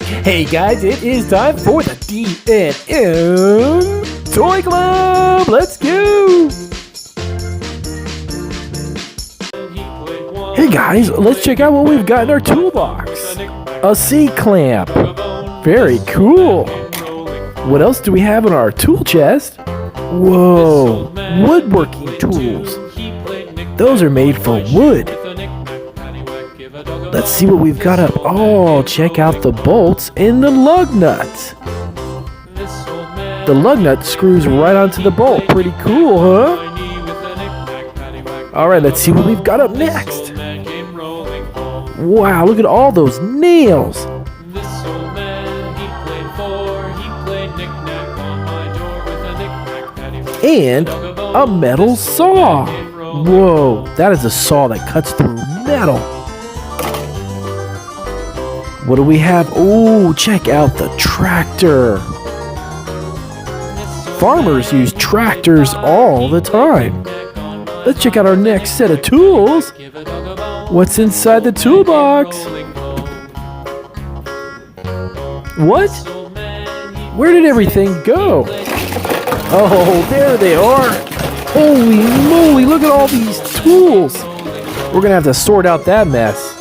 Hey guys, it is time for the D&M Toy Club! Let's go! Hey guys, let's check out what we've got in our toolbox. A C-clamp. Very cool. What else do we have in our tool chest? Whoa, woodworking tools. Those are made for wood. Let's see what we've got up. Oh, check out the bolts and the lug nuts. The lug nut screws right onto the bolt. Pretty cool, huh? Alright, let's see what we've got up next. Wow, look at all those nails. And a metal saw. Whoa, that is a saw that cuts through metal. What do we have? Oh, check out the tractor. Farmers use tractors all the time. Let's check out our next set of tools. What's inside the toolbox? What? Where did everything go? Oh, there they are. Holy moly, look at all these tools. We're gonna have to sort out that mess.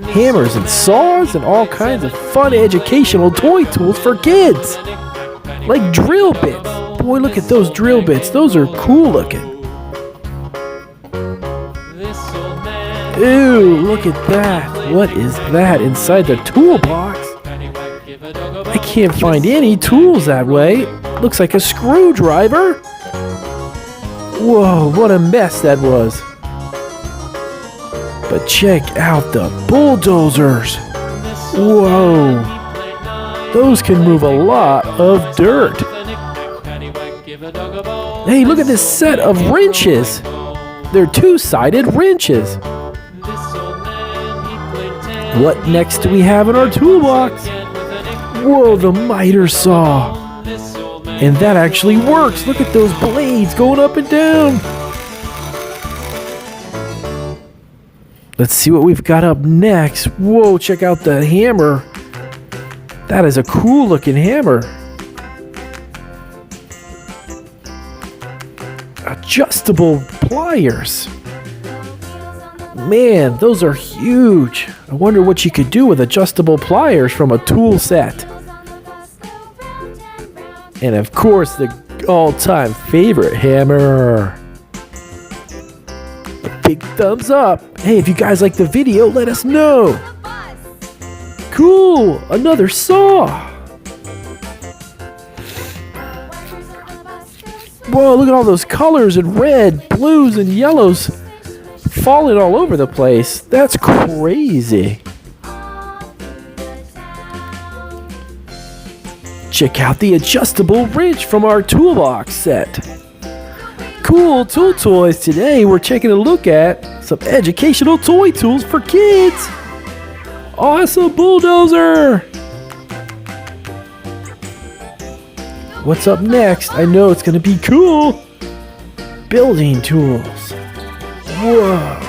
Hammers and saws and all kinds of fun educational toy tools for kids. Like drill bits. Boy, look at those drill bits. Those are cool looking. Ew, look at that. What is that inside the toolbox? I can't find any tools that way. Looks like a screwdriver. Whoa, what a mess that was. But check out the bulldozers. Whoa. Those can move a lot of dirt. Hey, look at this set of wrenches. They're two-sided wrenches. What next do we have in our toolbox? Whoa, the miter saw. And that actually works. Look at those blades going up and down. Let's see what we've got up next. Whoa, check out the hammer. That is a cool looking hammer. Adjustable pliers. Man, those are huge. I wonder what you could do with adjustable pliers from a tool set. And of course, the all-time favorite hammer. A big thumbs up. Hey, if you guys like the video, let us know. Cool, another saw. Whoa, look at all those colors in red, blues, and yellows falling all over the place. That's crazy. Check out the adjustable wrench from our toolbox set. Cool tool toys. Today we're taking a look at some educational toy tools for kids. Awesome bulldozer. What's up next? I know it's going to be cool. Building tools. Whoa.